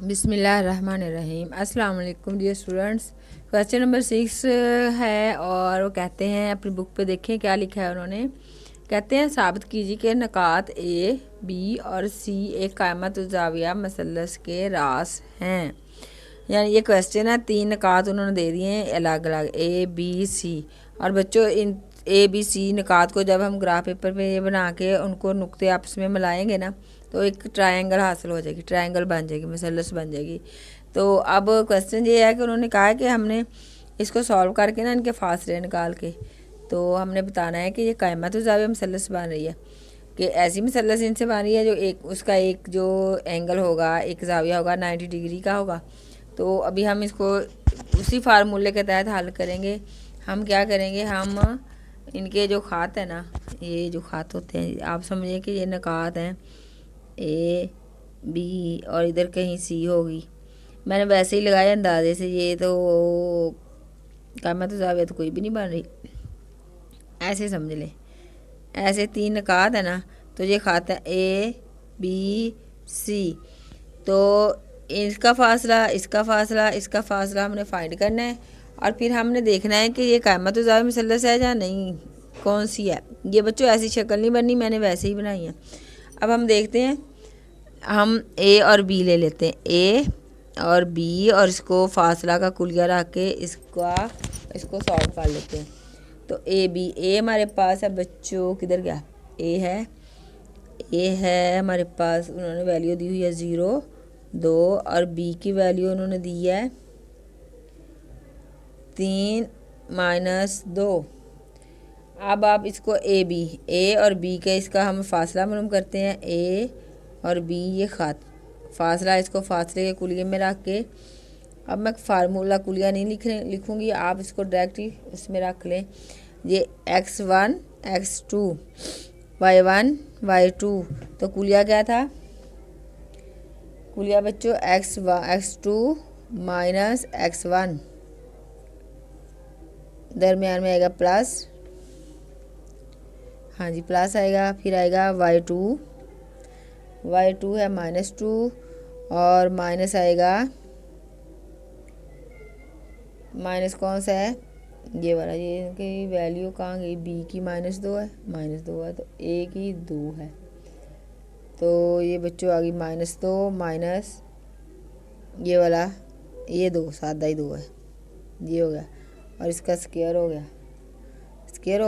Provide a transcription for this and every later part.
बिस्मिल्लाहिर्रहमानिर्रहीम। अस्सलाम वालेकुम डियर स्टूडेंट्स। क्वेश्चन नंबर 6 है और वो कहते हैं, अपनी बुक पे देखें क्या लिखा है उन्होंने। कहते हैं साबित कीजिए कि नकात ए बी और सी एक कायमत ज़ाविया मसलस के रास हैं। यानी ये क्वेश्चन है, 3 नकात उन्होंने दे दिए हैं अलग अलग ए बी सी। और बच्चों इन ए बी सी नकात को जब हम ग्राफ पेपर पे ये बना के उनको नुक्ते आपस में मिलाएंगे ना तो एक ट्रायंगल हासिल हो जाएगी, ट्रायंगल बन जाएगी, मसलस बन जाएगी। तो अब क्वेश्चन ये है कि उन्होंने कहा है कि हमने इसको सॉल्व करके ना इनके फासले निकाल के तो हमने बताना है कि ये कायमत ज़ाविया मसलस बन रही है कि ऐसी मसलस इनसे बन रही है जो एक उसका एक जो एंगल होगा, एक ज़ाविया होगा 90 डिग्री का होगा। तो अभी हम इसको उसी फार्मूले के तहत हल करेंगे। हम क्या करेंगे, हम इनके जो ख़ात है ना, ये जो ख़ात होते हैं आप समझिए कि ये नकात हैं ए बी और इधर कहीं सी होगी। मैंने वैसे ही लगाया अंदाजे से, ये तो कायमत ज़ाविया तो कोई भी नहीं बन रही, ऐसे समझ लें। ऐसे 3 नकात है ना, तो ये ख़ात है ए बी सी। तो इसका फ़ासला, इसका फ़ासला, इसका फ़ासला हमने फाइंड करना है और फिर हमने देखना है कि ये कायमत ज़ाविया मसलस है या नहीं, कौन सी है। ये बच्चों ऐसी शक्ल नहीं बननी, मैंने वैसे ही बनाई है। अब हम देखते हैं, हम ए और बी ले लेते हैं, ए और बी, और इसको फासला का कुलिया रख के इसको सॉल्व कर लेते हैं। तो ए बी, ए हमारे पास है बच्चों, किधर गया, ए है हमारे पास, उन्होंने वैल्यू दी हुई है 0 2 और बी की वैल्यू उन्होंने दी है 3 -2। अब आप इसको ए और बी के इसका हम फासला मालूम करते हैं, ए और बी ये ख़ात फासला, इसको फासले के कुलिये में रख के, अब मैं फार्मूला कुलिया नहीं लिखूँगी, आप इसको डायरेक्ट ही उसमें रख लें। ये x1 x2 y1 y2, तो कुलिया क्या था, कुलिया बच्चों x2 माइनस x1, दरमियान में आएगा प्लस, हाँ जी प्लस आएगा, फिर आएगा y2 है -2 और माइनस आएगा, माइनस कौन सा है, ये वाला, ये इनकी वैल्यू कहाँ गई, बी की -2 है, तो ए की 2 है। तो ये बच्चों आ गई -2 माइनस ये वाला, ये 2 सादा ही 2 है, ये हो गया और इसका स्क्वायर हो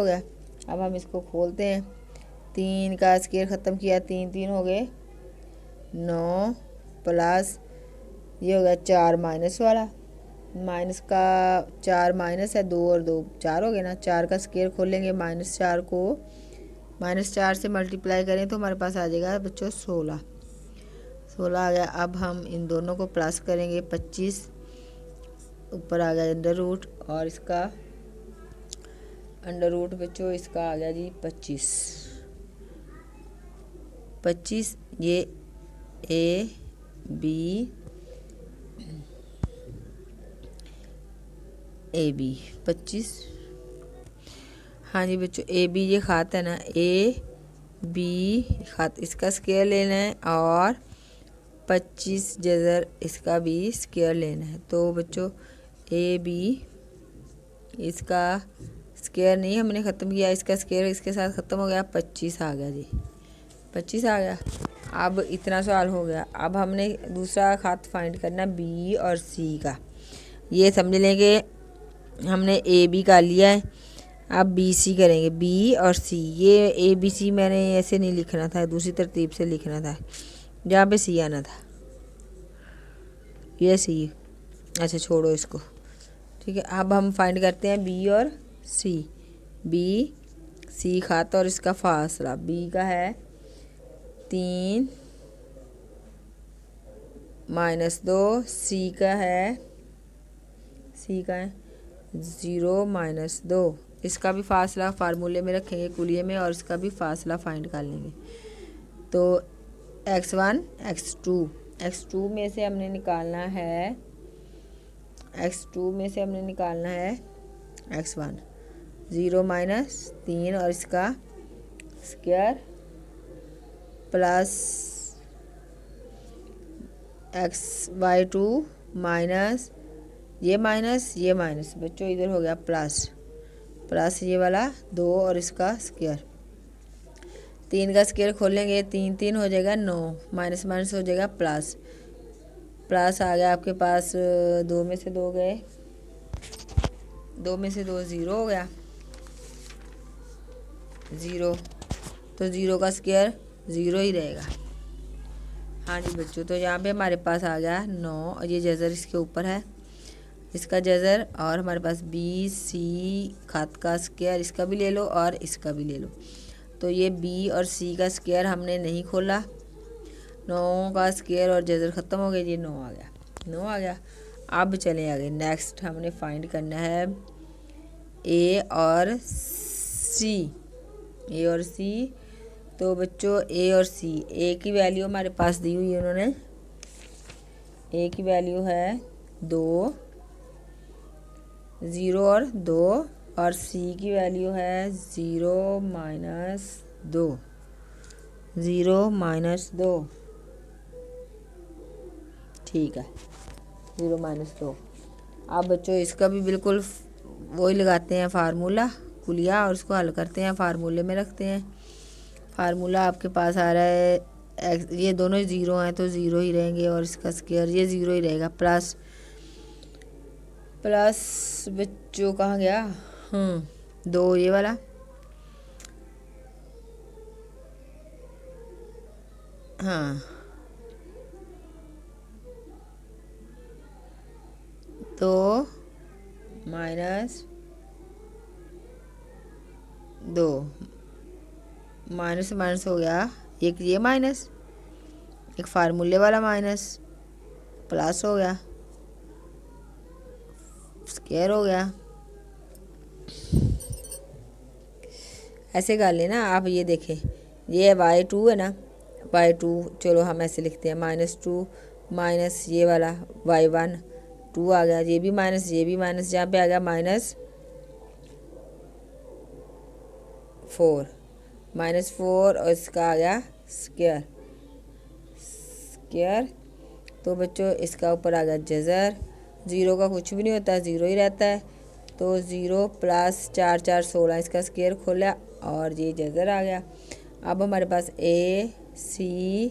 गया। अब हम इसको खोलते हैं, 3 का स्क्वायर ख़त्म किया, 3 3 हो गए 9 प्लस ये हो गया 4 माइनस वाला, माइनस का 4 माइनस है 2 और 2 4 हो गए ना, 4 का स्क्वायर खोलेंगे, -4 को -4 से मल्टीप्लाई करें तो हमारे पास आ जाएगा बच्चों 16 आ गया। अब हम इन दोनों को प्लस करेंगे, 25 ऊपर आ गया अंडर रूट, और इसका अंडर रूट बच्चों इसका आ गया जी 25। ये ए बी 25, हाँ जी बच्चों ए बी ये ख़ात है ना, ए बी ख़ात, इसका स्क्वायर लेना है और 25 जज़र इसका भी स्क्वायर लेना है। तो बच्चों ए बी इसका स्क्वायर नहीं हमने ख़त्म किया, इसका स्क्वायर इसके साथ ख़त्म हो गया, 25 आ गया जी, 25 आ गया। अब इतना सवाल हो गया। अब हमने दूसरा ख़ात फाइंड करना बी और सी का। ये समझ लेंगे हमने ए बी का लिया है, अब बी सी करेंगे, बी और सी। ये ए बी सी मैंने ऐसे नहीं लिखना था, दूसरी तरतीब से लिखना था, जहाँ पे सी आना था, ये सी, अच्छा छोड़ो इसको, ठीक है। अब हम फाइंड करते हैं बी और सी। बी सी खाता और इसका फासला, बी का है 3 -2, सी का है 0 -2। इसका भी फासला फार्मूले में रखेंगे कुलिये में और इसका भी फासला फाइंड कर लेंगे। तो x1 x2 में से हमने निकालना है, x1 0 -3 और इसका स्क्वायर प्लस xy2 माइनस ये माइनस बच्चों इधर हो गया प्लस ये वाला 2 और इसका स्क्वायर, 3 का स्क्वायर खोलेंगे 3 हो जाएगा 9, माइनस हो जाएगा प्लस आ गया आपके पास 2 में से 2 गए, 2 में से 2 ज़ीरो हो गया, ज़ीरो, तो ज़ीरो का स्क्वायर ज़ीरो ही रहेगा। हाँ जी बच्चों, तो यहाँ पे हमारे पास आ गया 9 और ये जज़र इसके ऊपर है, इसका जज़र, और हमारे पास बी सी खात का स्क्वायर, इसका भी ले लो और इसका भी ले लो। तो ये बी और सी का स्क्वायर हमने नहीं खोला, 9 का स्क्वायर और जज़र ख़त्म हो गया, ये 9 आ गया। अब चले आगे, नेक्स्ट हमने फाइंड करना है ए और सी। तो बच्चों ए और सी, ए की वैल्यू हमारे पास दी हुई है उन्होंने, ए की वैल्यू है 2, 0 और 2, और सी की वैल्यू है 0 माइनस 2, ठीक है, 0 माइनस 2। अब बच्चों इसका भी बिल्कुल वही लगाते हैं फार्मूला कुलिया, और उसको हल करते हैं, फार्मूले में रखते हैं। फार्मूला आपके पास आ रहा है ये दोनों ज़ीरो हैं तो ज़ीरो ही रहेंगे, और इसका स्क्वायर ये ज़ीरो ही रहेगा, प्लस बच्चों कहाँ गया, 2 ये वाला, हाँ 2 माइनस 2, माइनस हो गया, एक ये माइनस, एक फार्मूले वाला माइनस, प्लस हो गया, स्क्वायर हो गया। ऐसे कर लेना आप, ये देखें ये y2 है ना, y2 चलो हम ऐसे लिखते हैं -2 माइनस ये वाला y1 2 आ गया, ये भी माइनस यहाँ पे आ गया -4 और इसका आ गया स्क्वायर। तो बच्चों इसका ऊपर आ गया जज़र, ज़ीरो का कुछ भी नहीं होता, ज़ीरो ही रहता है, तो 0 प्लस 4 4 16, इसका स्क्वायर खोला और ये जज़र आ गया। अब हमारे पास ए सी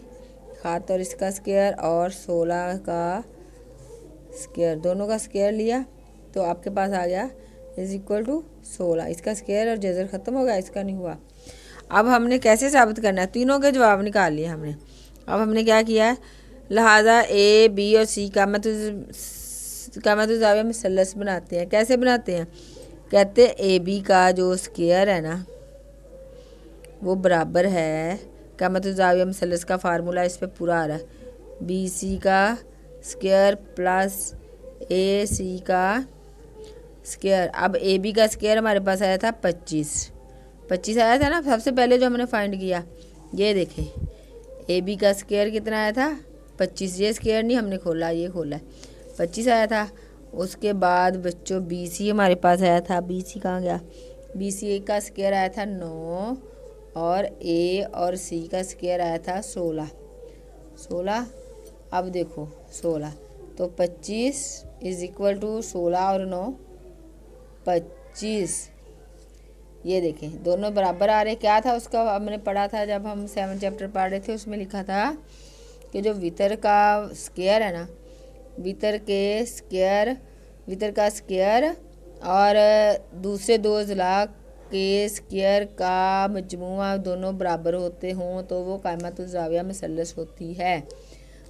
खात और इसका स्क्वायर और 16 का स्क्वायर, दोनों का स्क्वायर लिया तो आपके पास आ गया = 16, इसका स्क्वायर और जज़र ख़त्म हो गया, इसका नहीं हुआ। अब हमने कैसे साबित करना है, तीनों के जवाब निकाल लिए हमने। अब हमने क्या किया है, लिहाजा ए बी और सी का ज़ाविया मुसल्लस बनाते हैं। कैसे बनाते हैं, कहते हैं ए बी का जो स्क्वायर है ना वो बराबर है, ज़ाविया मुसल्लस का फार्मूला इस पे पूरा आ रहा है, बी सी का स्क्वायर प्लस ए सी का स्क्वायर। अब ए बी का स्क्वायर हमारे पास आया था 25 आया था ना सबसे पहले जो हमने फाइंड किया, ये देखें ए बी का स्क्वायर कितना आया था 25, ये स्क्वायर नहीं हमने खोला, ये खोला है, 25 आया था। उसके बाद बच्चों बी सी हमारे पास आया था, बी सी कहाँ गया, बी सी का स्क्वायर आया था 9 और ए और सी का स्क्वायर आया था 16। अब देखो 16 तो 25 = 16 और 9 25, ये देखें दोनों बराबर आ रहे। क्या था उसका हमने पढ़ा था जब हम 7 चैप्टर पढ़ रहे थे, उसमें लिखा था कि जो वितर का स्क्वायर है ना, वितर का स्क्वायर और दूसरे दो अज़ला के स्क्वायर का मजमुआ दोनों बराबर होते हों तो वो क़ाइमतुज़्ज़ाविया मुसल्लस होती है।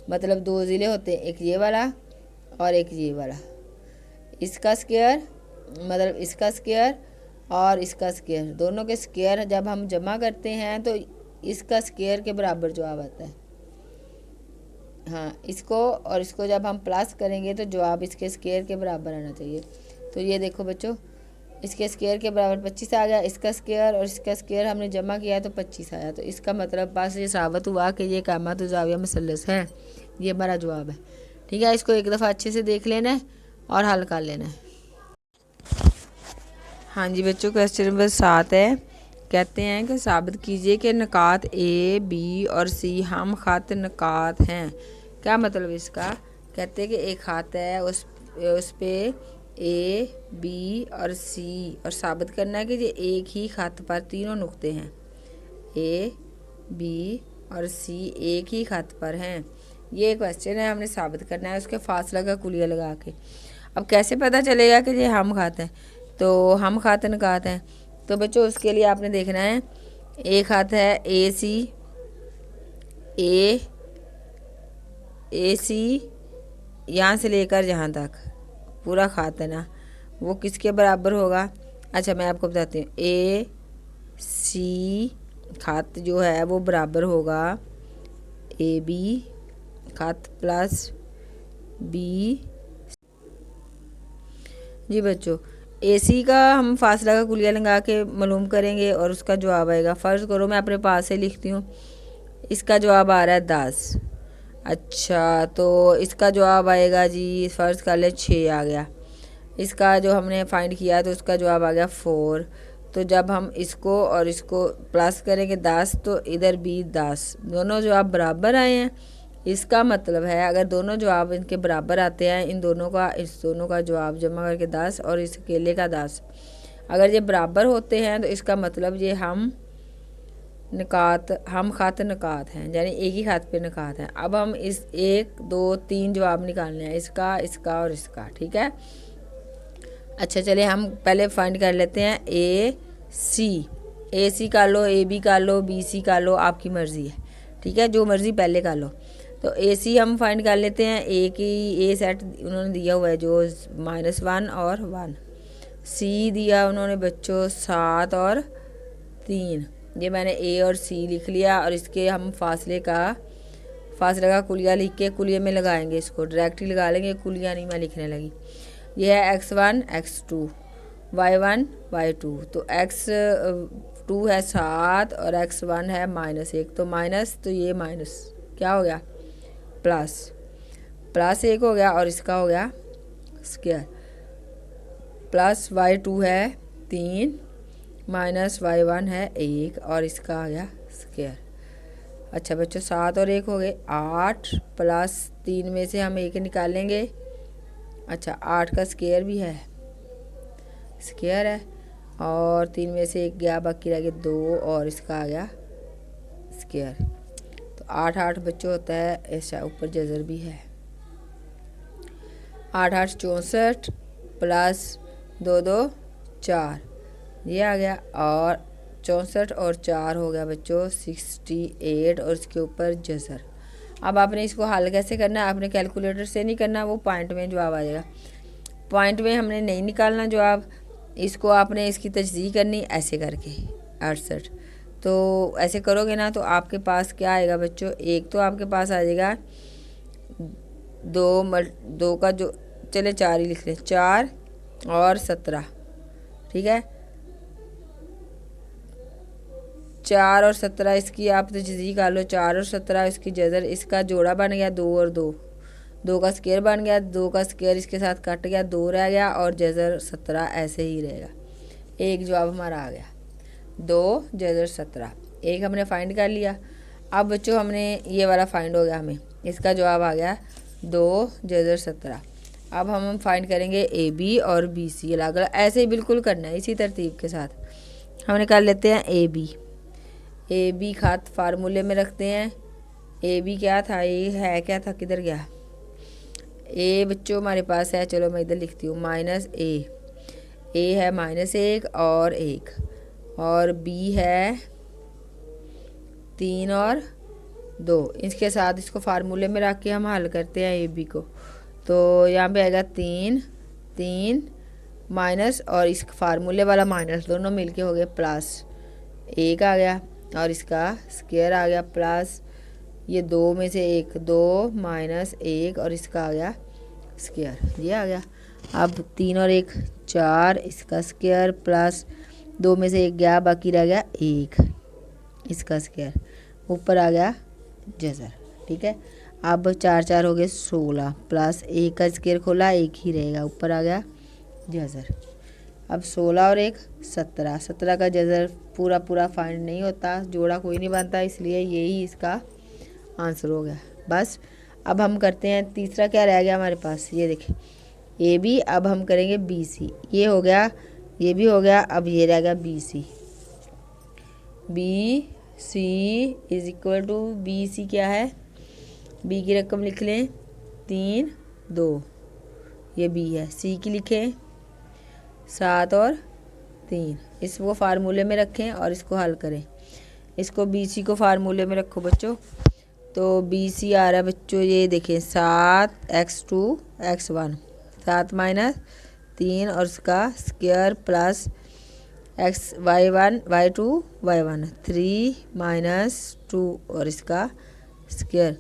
मतलब 2 ज़िले होते हैं, एक ये वाला और एक ये वाला, इसका स्क्वायर मतलब इसका स्क्वायर और इसका स्क्वायर, दोनों के स्क्वायर जब हम जमा करते हैं तो इसका स्क्वायर के बराबर जवाब आता है। हाँ, इसको और इसको जब हम प्लस करेंगे तो जवाब इसके स्क्वायर के बराबर आना चाहिए। तो ये देखो बच्चों, इसके स्क्वायर के बराबर 25 आ गया, इसका स्क्वायर और इसका स्क्वायर हमने जमा किया तो 25 आया। तो इसका मतलब बस ये साबित हुआ कि ये क़ाइमतुज़्ज़ाविया मुसल्लस है, ये हमारा जवाब है। ठीक है, इसको एक दफ़ा अच्छे से देख लेना है और हल कर लेना है। हाँ जी बच्चों, क्वेश्चन नंबर 7 है, कहते हैं कि साबित कीजिए कि नकात ए बी और सी हम ख़त नकात हैं। क्या मतलब इसका? कहते हैं कि एक हाथ है, उस पे ए बी और सी, और साबित करना है कि ये एक ही खत पर तीनों नुक्ते हैं। ए बी और सी एक ही खत पर हैं। ये क्वेश्चन है, हमने साबित करना है उसके फासला का कुलिया लगा के। अब कैसे पता चलेगा कि ये हम खाते हैं? तो हम खाते नकात हैं, तो बच्चों उसके लिए आपने देखना है, एक हाथ है ए सी यहाँ से लेकर जहाँ तक पूरा खात है ना, वो किसके बराबर होगा? अच्छा मैं आपको बताती हूँ, ए सी खात जो है वो बराबर होगा ए बी खात प्लस बी। जी बच्चों, ए सी का हम फासला का कुलिया लगा के मालूम करेंगे और उसका जवाब आएगा। फ़र्ज़ करो मैं अपने पास से लिखती हूँ, इसका जवाब आ रहा है 10। अच्छा तो इसका जवाब आएगा जी, फ़र्ज़ कर ले 6 आ गया। इसका जो हमने फाइंड किया तो उसका जवाब आ गया 4। तो जब हम इसको और इसको प्लस करेंगे 10, तो इधर भी 10, दोनों जवाब बराबर आए हैं। इसका मतलब है अगर दोनों जवाब इनके बराबर आते हैं, इस दोनों का जवाब जमा करके 10 और इस अकेले का 10, अगर ये बराबर होते हैं तो इसका मतलब ये हम खात नकात हैं, यानी एक ही खात पे नकात हैं। अब हम इस 1 2 3 जवाब निकालने हैं, इसका और इसका, ठीक है। अच्छा चलिए हम पहले फाइंड कर लेते हैं ए सी का लो, ए बी का लो, बी सी का लो, आपकी मर्ज़ी है, ठीक है, जो मर्ज़ी पहले का लो। तो ए सी हम फाइंड कर लेते हैं, ए सेट उन्होंने दिया हुआ है जो -1 और 1, सी दिया उन्होंने बच्चों 7 और 3। ये मैंने ए और सी लिख लिया और इसके हम फासले का कुलिया लिख के कुलिये में लगाएंगे, इसको डायरेक्टली लगा लेंगे, कुलिया नहीं मैं लिखने लगी। ये है x1 x2 y1 y2, तो x2 है 7 और x1 है -1, तो माइनस, तो ये माइनस क्या हो गया, प्लस 1 हो गया और इसका हो गया स्क्वायर, प्लस y2 है 3 माइनस y1 है 1 और इसका आ गया स्क्वायर। अच्छा बच्चों 7 और 1 हो गए 8, प्लस 3 में से हम 1 निकालेंगे। अच्छा 8 का स्क्वायर भी है, स्क्वायर है, और 3 में से 1 गया, बाकी रह गए 2 और इसका आ गया स्क्वायर। तो 8 8 बच्चों होता है, ऐसा ऊपर जजर भी है, 8 8 64 प्लस 2 2 4, ये आ गया, और 64 और 4 हो गया बच्चों 68 और इसके ऊपर जजर। अब आपने इसको हल कैसे करना है? आपने कैलकुलेटर से नहीं करना, वो पॉइंट में जवाब आ जाएगा, पॉइंट में हमने नहीं निकालना जवाब, इसको आपने इसकी तजज़ीह करनी ऐसे करके 68। तो ऐसे करोगे ना तो आपके पास क्या आएगा बच्चों, एक तो आपके पास आ जाएगा 2 का जो, चले 4 ही लिख लें, 4 और 17, ठीक है, 4 और 17 इसकी आप तजज़ीह कर लो, 4 और 17 इसकी जज़र, इसका जोड़ा बन गया 2 और 2 का स्क्वायर बन गया, 2 का स्क्वायर इसके साथ कट गया, 2 रह गया और जज़र 17 ऐसे ही रहेगा। एक जवाब हमारा आ गया, 2 जज़र 17, एक हमने फाइंड कर लिया। अब बच्चों हमने ये वाला फाइंड हो गया, हमें इसका जवाब आ गया 2 जज़र 17। अब हम फाइंड करेंगे ए बी और बी सी अलग अलग, ऐसे ही बिल्कुल करना है, इसी तरतीब के साथ हमने कर लेते हैं ए बी खात फार्मूले में रखते हैं। ए बी क्या था, ये है क्या था, किधर गया, ए बच्चों हमारे पास है, चलो मैं इधर लिखती हूँ, ए है -1 और 1, और बी है 3 और 2, इसके साथ इसको फार्मूले में रख के हम हल करते हैं ए बी को। तो यहाँ पे आएगा 3 माइनस और इस फार्मूले वाला माइनस, दोनों मिलके हो गए प्लस, 1 आ गया और इसका स्क्वायर आ गया, प्लस ये 2 में से 1, 2 माइनस 1 और इसका आ गया स्क्वायर, ये आ गया। अब 3 और 1 4, इसका स्क्वायर, प्लस 2 में से 1 गया, बाकी रह गया 1, इसका स्क्वायर, ऊपर आ गया जज़र, ठीक है। अब 4 4 हो गए 16, प्लस 1 का स्क्वायर खोला, 1 ही रहेगा, ऊपर आ गया जज़र। अब 16 और 1 17, 17 का जज़र पूरा फाइंड नहीं होता, जोड़ा कोई नहीं बनता, इसलिए यही इसका आंसर हो गया। बस अब हम करते हैं तीसरा, क्या रह गया हमारे पास, ये देखें ए बी। अब हम करेंगे बी सी, ये हो गया, ये भी हो गया। अब ये रह गया B C. B C is equal to, B C क्या है, बी की रकम लिख लें 3 2, ये बी है। सी की लिखें 7 और 3। इसको फार्मूले में रखें और इसको हल करें। इसको बी सी को फार्मूले में रखो बच्चों। तो बी सी आ रहा है बच्चों, ये देखें 7x2 x1, 7 माइनस 3 और उसका square plus x y1 y2 y1, 3 minus 2 और इसका स्क्वायर।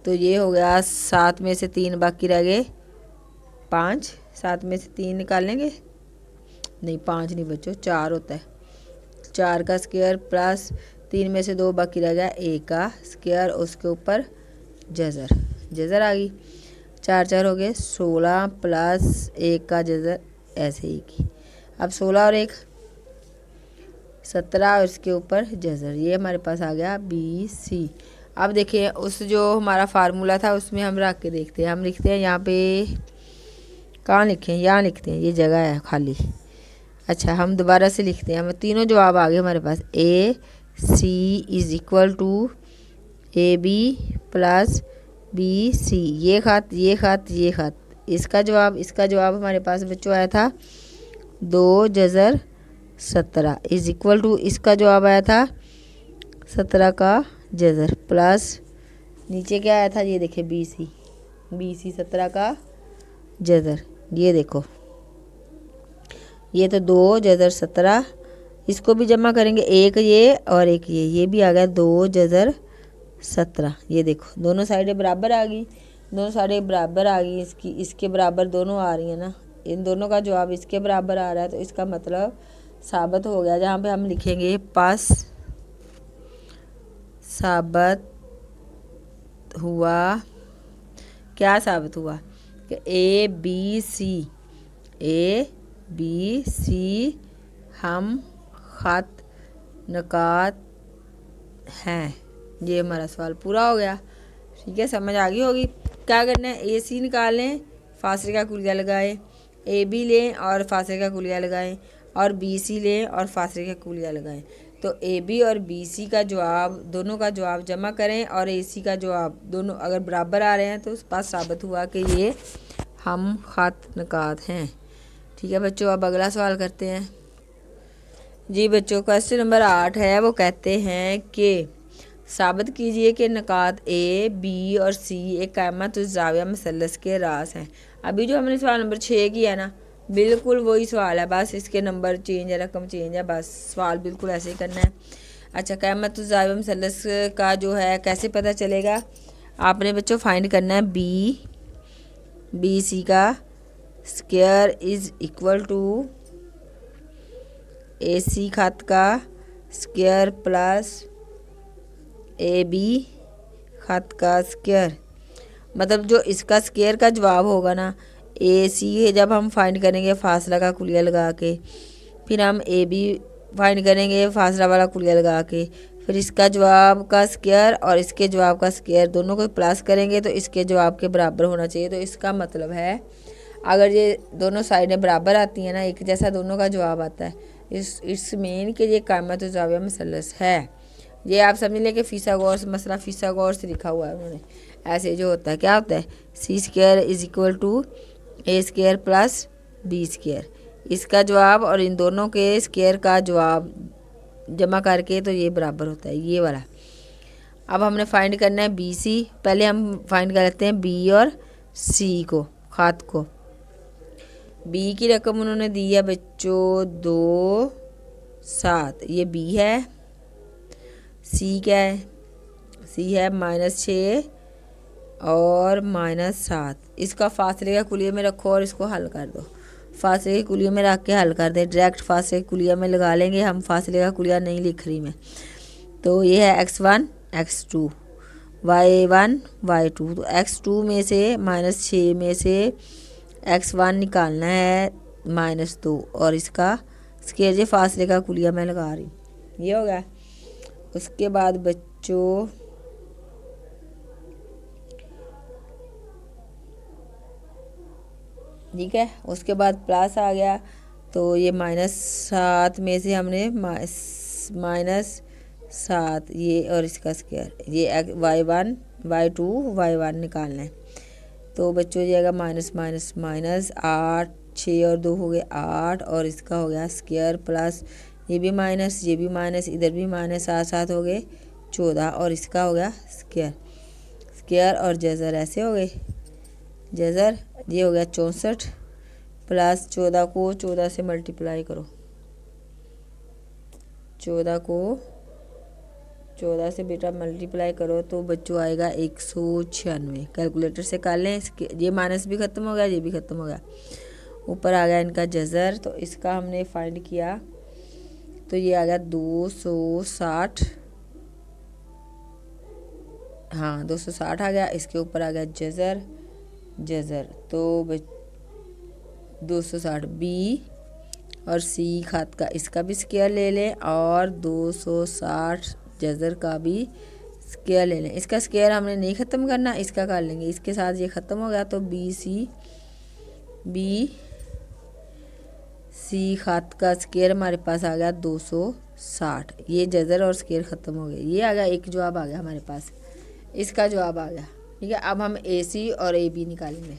तो ये हो गया 7 में से 3 बाकी रह गए 5। 7 में से 3 निकाल लेंगे, नहीं 5 नहीं बच्चों, 4 होता है। 4 का स्क्वायर प्लस 3 में से 2 बाकी रह गया, 1 का स्क्वायर, उसके ऊपर जज़र, जज़र आ गई। 4 4 हो गए 16 प्लस 1 का जज़र, ऐसे ही की। अब 16 और 1 17 और इसके ऊपर जज़र, ये हमारे पास आ गया बी सी। अब देखिए उस जो हमारा फार्मूला था उसमें हम रख के देखते हैं। हम लिखते हैं यहाँ पे, कहाँ लिखें, यहाँ लिखते हैं, ये जगह है खाली। अच्छा हम दोबारा से लिखते हैं, हमें तीनों जवाब आ गए हमारे पास। A C is equal to A B plus B C, ये खात ये खात ये खात। इसका जवाब हमारे पास बच्चों आया था 2 जज़र 17 इज इक्वल टू, इसका जवाब आया था 17 का जज़र प्लस नीचे क्या आया था, ये देखे बी सी 17 का जज़र। ये देखो ये तो 2 जज़र 17, इसको भी जमा करेंगे, एक ये और एक ये भी आ गया 2 जज़र 17। ये देखो दोनों साइडें बराबर आ गई, दोनों साइडें बराबर आ गई, इसके बराबर दोनों आ रही है ना, इन दोनों का जवाब इसके बराबर आ रहा है। तो इसका मतलब साबित हो गया, जहाँ पे हम लिखेंगे पास साबित हुआ, क्या साबित हुआ कि ए बी सी हम खत नकात हैं। ये हमारा सवाल पूरा हो गया। ठीक है, समझ आ गई होगी। क्या करना है, ए सी निकालें, फासले का कुलिया लगाएं, ए बी लें और फासले का कुलिया लगाएं, और बी सी लें और फासले का कुलिया लगाएं। तो ए बी और बी सी का जवाब, दोनों का जवाब जमा करें और ए सी का जवाब, दोनों अगर बराबर आ रहे हैं तो उस पास साबित हुआ कि ये हम खत नकात हैं। ठीक है बच्चों, अब अगला सवाल करते हैं। जी बच्चों, क्वेश्चन नंबर 8 है, वो कहते हैं कि साबित कीजिए कि नकात ए बी और सी एक कायमतुज़्ज़ाविया मसलस के रास हैं। अभी जो हमने सवाल नंबर 6 किया है ना, बिल्कुल वही सवाल है, बस इसके नंबर चेंज है, रकम चेंज है, बस सवाल बिल्कुल ऐसे ही करना है। अच्छा, कायमतुज़्ज़ाविया मसलस का जो है कैसे पता चलेगा, आपने बच्चों फाइंड करना है बी सी का स्क्वायर इज इक्वल टू ए सी खत का स्क्वायर प्लस ए बी खत का स्क्वायर। मतलब जो इसका स्क्वायर का जवाब होगा ना, ए सी जब हम फाइंड करेंगे फासला का कुलिया लगा के, फिर हम ए बी फाइंड करेंगे फासला वाला कुलिया लगा के, फिर इसका जवाब का स्क्वायर और इसके जवाब का स्क्वायर दोनों को प्लस करेंगे तो इसके जवाब के बराबर होना चाहिए। तो इसका मतलब है अगर ये दोनों साइडें बराबर आती हैं ना, एक जैसा दोनों का जवाब आता है, इट्स मीन कि ये कायमतुज़्ज़ाविया मसलस है। ये आप समझ लें कि फिसागोरस मसला फिसागोरस से लिखा हुआ है उन्होंने। ऐसे जो होता है, क्या होता है, C square is equal to A square plus B square, इसका जवाब और इन दोनों के स्क्वायर का जवाब जमा करके तो ये बराबर होता है, ये वाला। अब हमने फाइंड करना है बी सी। पहले हम फाइंड कर लेते हैं बी और सी को, खात को। बी की रकम उन्होंने दी है बच्चों 2 7, ये बी है। सी क्या है, सी है -6 और -7। इसका फासले का कुलिये में रखो और इसको हल कर दो। फासले के कुलिये में रख के हल कर दे, डायरेक्ट फासले के कुलिया में लगा लेंगे हम, फासले का कुलिया नहीं लिख रही मैं। तो ये है x1 x2 y1 y2। तो x2 में से -6 में से x1 निकालना है -2 और इसका स्केयर फासले का कुलिया मैं लगा रही, ये हो गया। उसके बाद बच्चों ठीक है। उसके बाद प्लस आ गया, तो ये -7 में से हमने -7 ये और इसका स्क्वायर, ये y1 y2 y1 निकालना है। तो बच्चों जाएगा माइनस माइनस माइनस 8, 6 और 2 हो गए 8 और इसका हो गया स्क्वायर प्लस ये भी माइनस ये भी माइनस इधर भी माइनस 7 7 हो गए 14 और इसका हो गया स्क्वायर। स्क्वायर और जज़र ऐसे हो गए, जज़र ये हो गया 64 प्लस 14 को 14 से मल्टीप्लाई करो, 14 को 14 से बेटा मल्टीप्लाई करो तो बच्चों आएगा 196। कैलकुलेटर से कर लें, ये माइनस भी ख़त्म हो गया ये भी ख़त्म हो गया। ऊपर आ गया इनका जज़र, तो इसका हमने फाइंड किया तो ये आ गया 260, हाँ 260 आ गया। इसके ऊपर आ गया जज़र, जज़र तो 260 बी और सी खात का इसका भी स्क्वायर ले लें और 260 जज़र का भी स्क्वायर ले लें। इसका स्क्वायर हमने नहीं ख़त्म करना, इसका कर लेंगे, इसके साथ ये ख़त्म हो गया तो बी सी खात का स्क्वायर हमारे पास आ गया 260। ये जज़र और स्क्वायर ख़त्म हो गए, ये आ गया एक जवाब आ गया हमारे पास, इसका जवाब आ गया। ठीक है, अब हम ए सी और ए बी निकालेंगे।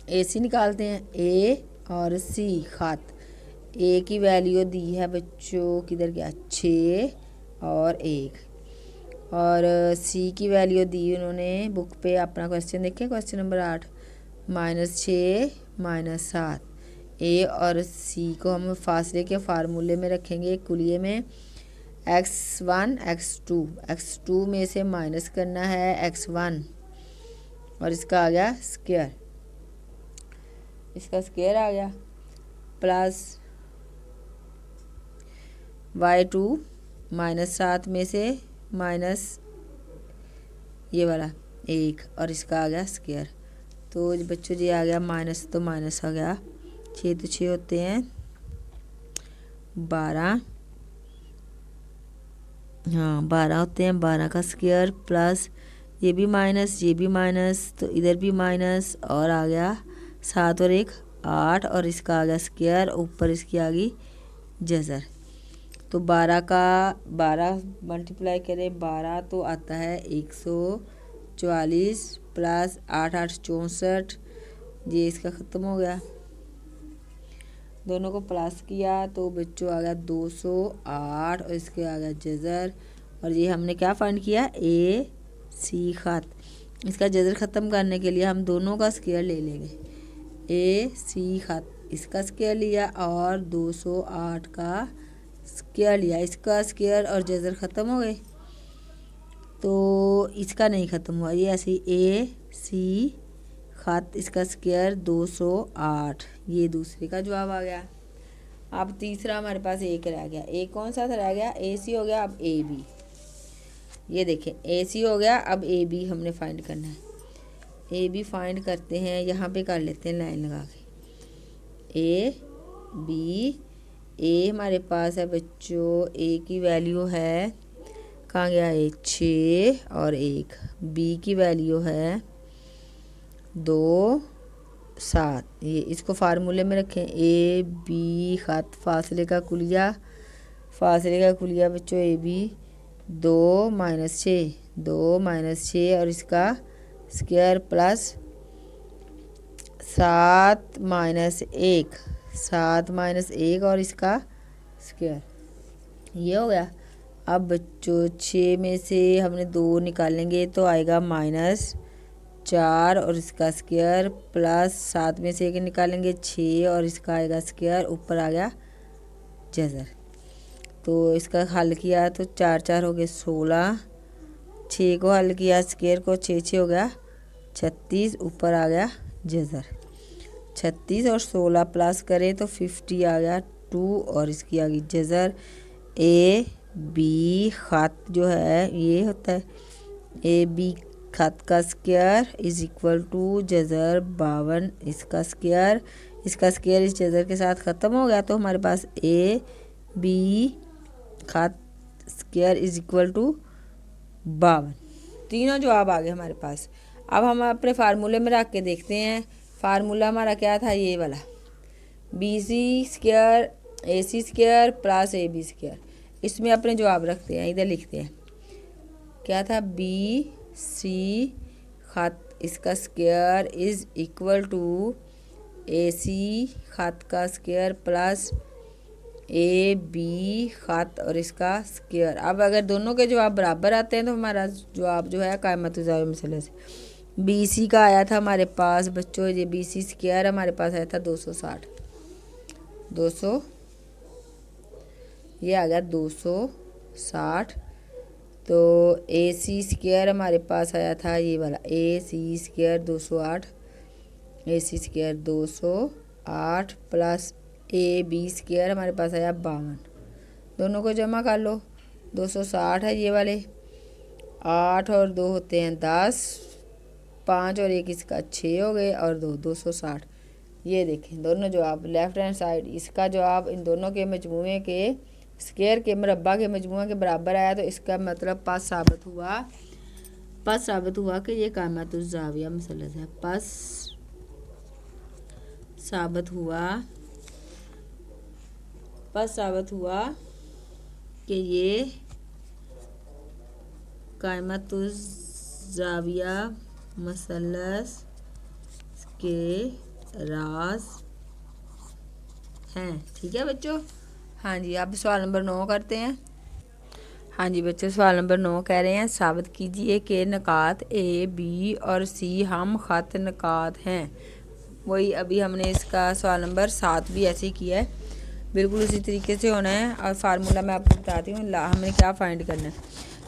ए सी निकालते हैं, ए और सी खात। ए की वैल्यू दी है बच्चों किधर गया 6 और 1 और सी की वैल्यू दी उन्होंने बुक पे, अपना क्वेश्चन देखें क्वेश्चन नंबर 8 -6 -7। ए और सी को हम फासले के फार्मूले में रखेंगे, कुलिये में x1 x2 में से माइनस करना है x1 और इसका आ गया स्क्वायर, इसका स्क्वायर आ गया प्लस y2 -7 में से माइनस ये वाला 1 और इसका आ गया स्क्वायर। तो बच्चों जी आ गया माइनस, तो माइनस आ गया 6 तो 6 होते हैं 12, हाँ 12 होते हैं, 12 का स्क्वायर प्लस ये भी माइनस ये भी माइनस तो इधर भी माइनस और आ गया 7 और 1 8 और इसका आ गया स्क्वायर, ऊपर इसकी आ गई जज़र। तो 12 का 12 मल्टीप्लाई करें 12 तो आता है 144 प्लस 8 8 64, ये इसका ख़त्म हो गया। दोनों को प्लस किया तो बच्चों आ गया 208 और इसके आ गया जज़र। और ये हमने क्या फाइंड किया, ए सी खात। इसका जज़र ख़त्म करने के लिए हम दोनों का स्क्वायर ले लेंगे, ए सी खात इसका स्क्वायर लिया और 208 का स्क्वायर लिया, इसका स्क्वायर और जज़र ख़त्म हो गए। तो इसका नहीं ख़त्म हुआ, ये ऐसे ए सी खात इसका स्क्वायर 208, ये दूसरे का जवाब आ गया। अब तीसरा हमारे पास एक रह गया, ए कौन सा रह गया, ए सी हो गया। अब ए बी, ये देखें ए सी हो गया, अब ए बी हमने फाइंड करना है। ए बी फाइंड करते हैं, यहाँ पे कर लेते हैं लाइन लगा के। ए बी, ए हमारे पास है बच्चों, ए की वैल्यू है कहाँ गया, ए 6 और 1, बी की वैल्यू है 2 7। ये इसको फार्मूले में रखें, ए बी खात फासले का कुलिया, फासले का कुलिया बच्चों ए बी 2 - 6 और इसका स्क्वायर प्लस 7 - 1 और इसका स्क्वायर, ये हो गया। अब बच्चों 6 में से हमने 2 निकालेंगे तो आएगा -4 और इसका स्क्वायर प्लस 7 में से 1 निकालेंगे 6 और इसका आएगा स्क्वायर, ऊपर आ गया जज़र। तो इसका हल किया तो 4 4 हो गए 16, 6 को हल किया स्क्वायर को 6 6 हो गया 36, ऊपर आ गया जज़र। 36 और 16 प्लस करें तो 50 आ गया 2 और इसकी आ गई जज़र। ए बी खात जो है ये होता है, ए बी खात का स्क्वायर इज इक्वल टू जज़र 52, इसका स्क्वायर इस जज़र के साथ ख़त्म हो गया। तो हमारे पास ए बी खात स्क्वायर इज इक्वल टू 52, तीनों जवाब आ गए हमारे पास। अब हम अपने फार्मूले में रख के देखते हैं। फार्मूला हमारा क्या था, ये वाला BC² AC² प्लस AB²। इसमें अपने जवाब रखते हैं, इधर लिखते हैं क्या था, BC खत इसका square is equal to AC खत का स्क्वायर प्लस AB खत और इसका स्क्वायर। अब अगर दोनों के जवाब बराबर आते हैं तो हमारा जवाब जो है कायमत ज़ावी मसले से। BC का आया था हमारे पास बच्चों, ये BC² हमारे पास आया था 260, 200 ये आ गया 260। तो AC² हमारे पास आया था ये वाला AC² 208, AC² 208 प्लस AB² हमारे पास आया 52। दोनों को जमा कर लो, 260 है ये वाले, 8 और 2 होते हैं 10, 5 और 1 इसका 6 हो गए और 260। ये देखें दोनों जवाब लेफ़्ट हैंड साइड, इसका जवाब इन दोनों के मजमूए के स्क्वायर के मरबा के मजमूआ के बराबर आया। तो इसका मतलब पस साबित हुआ कि ये कायमत ज़ाविया मसलस है। पस साबित हुआ कि ये कायमत ज़ाविया मसलस के राज हैं। ठीक है बच्चों। हाँ जी, अब सवाल नंबर 9 करते हैं। हाँ जी बच्चों, सवाल नंबर 9 कह रहे हैं साबित कीजिए कि नकात A, B और C हम खत नकात हैं। वही अभी हमने इसका सवाल नंबर 7 भी ऐसे ही किया है, बिल्कुल उसी तरीके से होना है। और फार्मूला मैं आपको बताती हूँ, हमने क्या फाइंड करना है,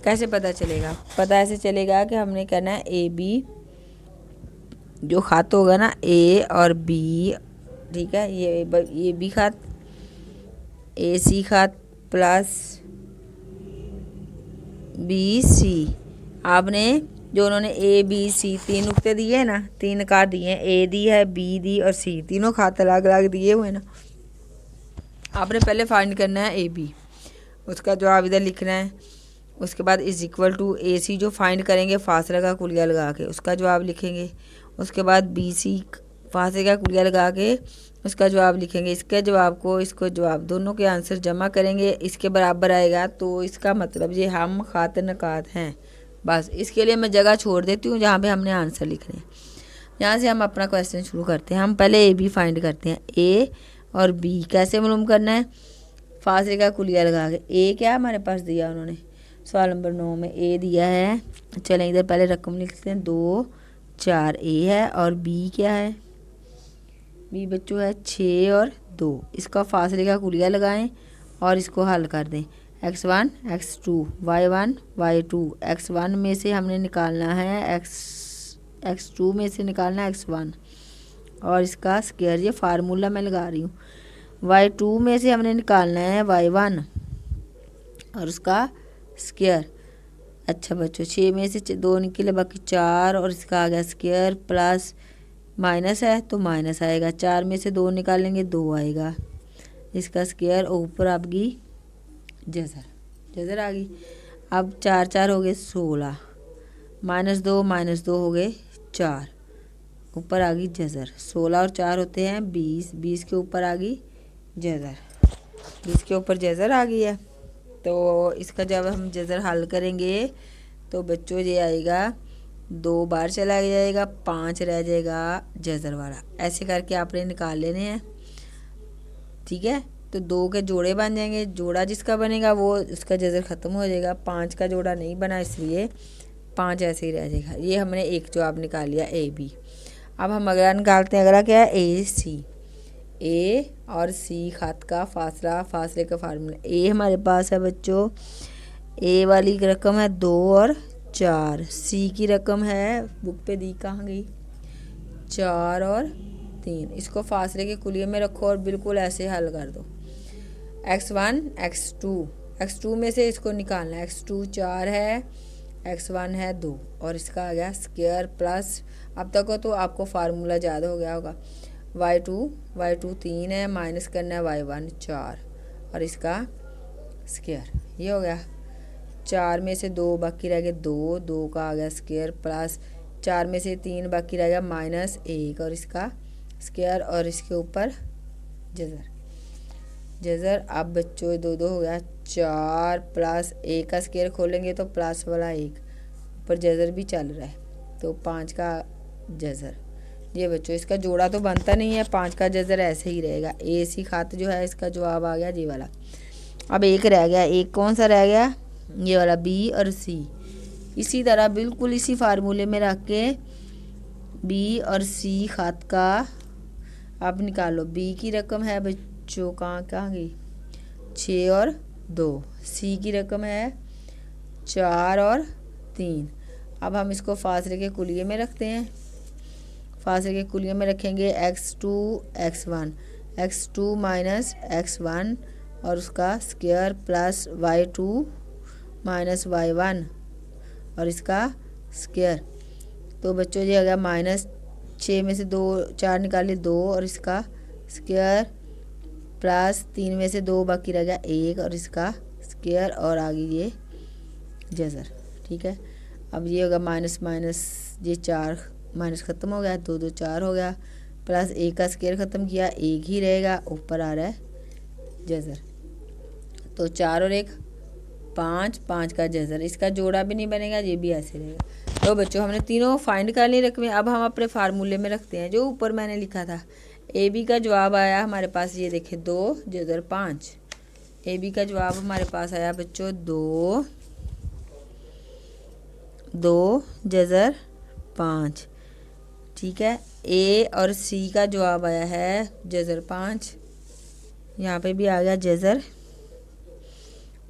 कैसे पता चलेगा। पता ऐसे चलेगा कि हमने करना है AB जो खत होगा ना A और B, ठीक है, ये B खत AC खत प्लस BC। आपने जो उन्होंने ABC 3 नुक्ते दिए हैं ना, 3 नकात दिए हैं, A दी है, B दी और C, तीनों खत अलग अलग दिए हुए ना। आपने पहले फाइंड करना है AB, उसका जवाब इधर लिखना है। उसके बाद इज इक्वल टू AC जो फाइंड करेंगे फासले का कुलिया लगा के, उसका जवाब लिखेंगे। उसके बाद BC फासले का कुलिया लगा के उसका जवाब लिखेंगे। इसके जवाब को इसको जवाब दोनों के आंसर जमा करेंगे, इसके बराबर आएगा तो इसका मतलब ये हम खात नकात हैं। बस इसके लिए मैं जगह छोड़ देती हूँ जहाँ पे हमने आंसर लिखने हैं। यहाँ से हम अपना क्वेश्चन शुरू करते हैं। हम पहले AB फाइंड करते हैं। A और B कैसे मालूम करना है, फासले का कुलिया लगा के। A क्या हमारे पास दिया उन्होंने, सवाल नंबर 9 में A दिया है। चलें इधर पहले रकम लिखते हैं, 2 4 A है। और B क्या है, B बच्चों है 6 और 2। इसका फासले का कुलिया लगाएं और इसको हल कर दें। x1 x2 y1 y2। x1 में से हमने निकालना है x2 में से निकालना है x1 और इसका स्क्वायर, ये फार्मूला मैं लगा रही हूँ। y2 में से हमने निकालना है y1 और उसका स्क्वायर। अच्छा बच्चों, 6 में से 2 निकले, बाकी 4 और इसका आ गया स्क्वायर प्लस माइनस है तो माइनस आएगा। 4 में से 2 निकालेंगे 2 आएगा, इसका स्क्वायर ऊपर आपकी जज़र आ गई। अब 4 4 हो गए 16, -2 हो गए 4, ऊपर आ गई जज़र। 16 और 4 होते हैं 20, 20 के ऊपर आ गई जज़र, 20 के ऊपर जज़र आ गई है। तो इसका जब हम जज़र हल करेंगे तो बच्चों ये आएगा 2 बार चला जाएगा, 5 रह जाएगा जज़र वाला। ऐसे करके आपने निकाल लेने हैं। ठीक है, तो 2 के जोड़े बन जाएंगे, जोड़ा जिसका बनेगा वो उसका जज़र ख़त्म हो जाएगा। 5 का जोड़ा नहीं बना इसलिए 5 ऐसे ही रह जाएगा। ये हमने एक जवाब निकाल लिया AB। अब हम अगला निकालते हैं। अगला क्या है, AC। A और C खत का फासले का फार्मूला। A हमारे पास है बच्चों, A वाली रकम है 2 और 4। C की रकम है, बुक पे दी कहाँ गई, 4 और 3। इसको फासले के कुलिये में रखो और बिल्कुल ऐसे हल कर दो। x1 x2 में से इसको निकालना है। x2 4 है, x1 है 2 और इसका आ गया स्क्वायर प्लस, अब तक तो आपको फार्मूला ज़्यादा हो गया होगा। y2 3 है, माइनस करना है y1 4 और इसका स्क्वायर, ये हो गया। 4 में से 2 बाकी रह गए 2 का आ गया स्क्वायर प्लस 4 में से 3 बाकी रह गया -1 और इसका स्क्वायर और इसके ऊपर जज़र। जज़र अब बच्चों 2 हो गया 4 प्लस 1 का स्क्वायर खोलेंगे तो प्लस वाला 1, ऊपर जज़र भी चल रहा है तो 5 का जज़र। ये बच्चों इसका जोड़ा तो बनता नहीं है, 5 का जज़र ऐसे ही रहेगा। ए सी खत जो है इसका जवाब आ गया ये वाला। अब एक रह गया, एक कौन सा रह गया, ये वाला बी और सी। इसी तरह बिल्कुल इसी फार्मूले में रख के बी और सी खत का आप निकालो। बी की रकम है बच्चों कहाँ गई, 6 और 2। सी की रकम है 4 और 3। अब हम इसको फासले के कुलिये में रखते हैं। फासले के कुलिये में रखेंगे x2 x1, x2 minus x1 और उसका square plus y2 minus y1 और इसका स्क्वायर। तो बच्चों ये आ गया -6 में से 4 निकाले 2 और इसका स्क्वायर प्लस 3 में से 2 बाकी रह गया 1 और इसका स्क्वायर और आगे ये जज़र। ठीक है, अब ये होगा माइनस माइनस, ये 4 माइनस ख़त्म हो गया, 2 2 4 हो गया, प्लस 1 का स्क्वायर ख़त्म किया, 1 ही रहेगा, ऊपर आ रहा है जज़र। तो 4 और 1 5, 5 का जज़र। इसका जोड़ा भी नहीं बनेगा, ये भी ऐसे रहेगा। तो बच्चों हमने तीनों फाइंड कर ली रकमें। अब हम अपने फार्मूले में रखते हैं जो ऊपर मैंने लिखा था। ए बी का जवाब आया हमारे पास, ये देखें 2 जज़र 5। ए बी का जवाब हमारे पास आया बच्चों 2 जज़र 5। ठीक है, ए और सी का जवाब आया है जज़र 5, यहाँ पे भी आ गया जज़र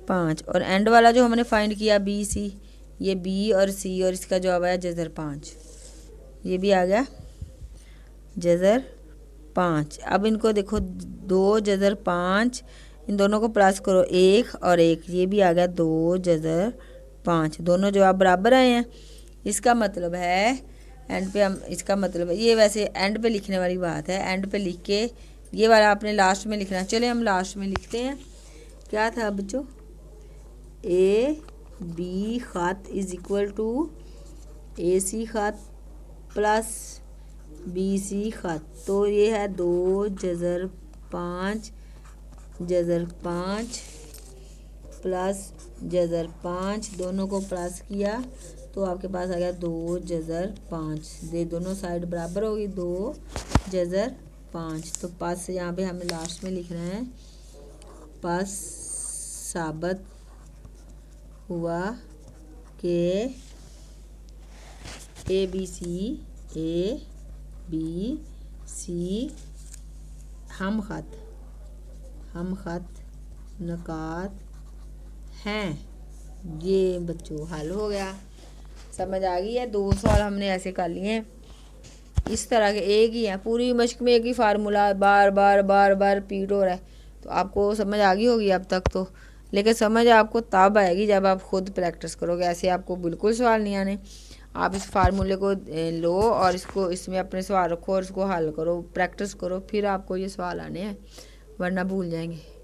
5। और एंड वाला जो हमने फाइंड किया बी सी, ये बी और सी और इसका जवाब आया जज़र 5, ये भी आ गया जज़र 5। अब इनको देखो 2 जज़र 5, इन दोनों को प्लस करो 1 और 1, ये भी आ गया 2 जज़र 5। दोनों जवाब बराबर आए हैं। इसका मतलब है एंड पे हम, इसका मतलब है ये वैसे एंड पे लिखने वाली बात है, एंड पे लिख के ये वाला आपने लास्ट में लिखना। चले हम लास्ट में लिखते हैं। क्या था बच्चों, ए बी खत इज इक्वल टू ए सी खत प्लस बी सी खत। तो ये है 2 जज़र 5 जज़र 5 प्लस जज़र 5, दोनों को प्लस किया तो आपके पास आ गया 2 जज़र 5। ये दोनों साइड बराबर होगी, 2 जज़र 5। तो पास से यहाँ पे हमें लास्ट में लिखना है, पास साबित हुआ कि ए बी सी हम खत नकात हैं। ये बच्चों हल हो गया, समझ आ गई है। 2 सवाल हमने ऐसे कर लिए इस तरह के, एक ही है पूरी मश्क में, एक ही फार्मूला बार बार रिपीट हो रहा है। तो आपको समझ आ गई होगी अब तक तो, लेकिन समझ आपको तब आएगी जब आप खुद प्रैक्टिस करोगे। ऐसे आपको बिल्कुल सवाल नहीं आने। आप इस फार्मूले को लो और इसको इसमें अपने सवाल रखो और इसको हल करो, प्रैक्टिस करो, फिर आपको ये सवाल आने हैं, वरना भूल जाएंगे।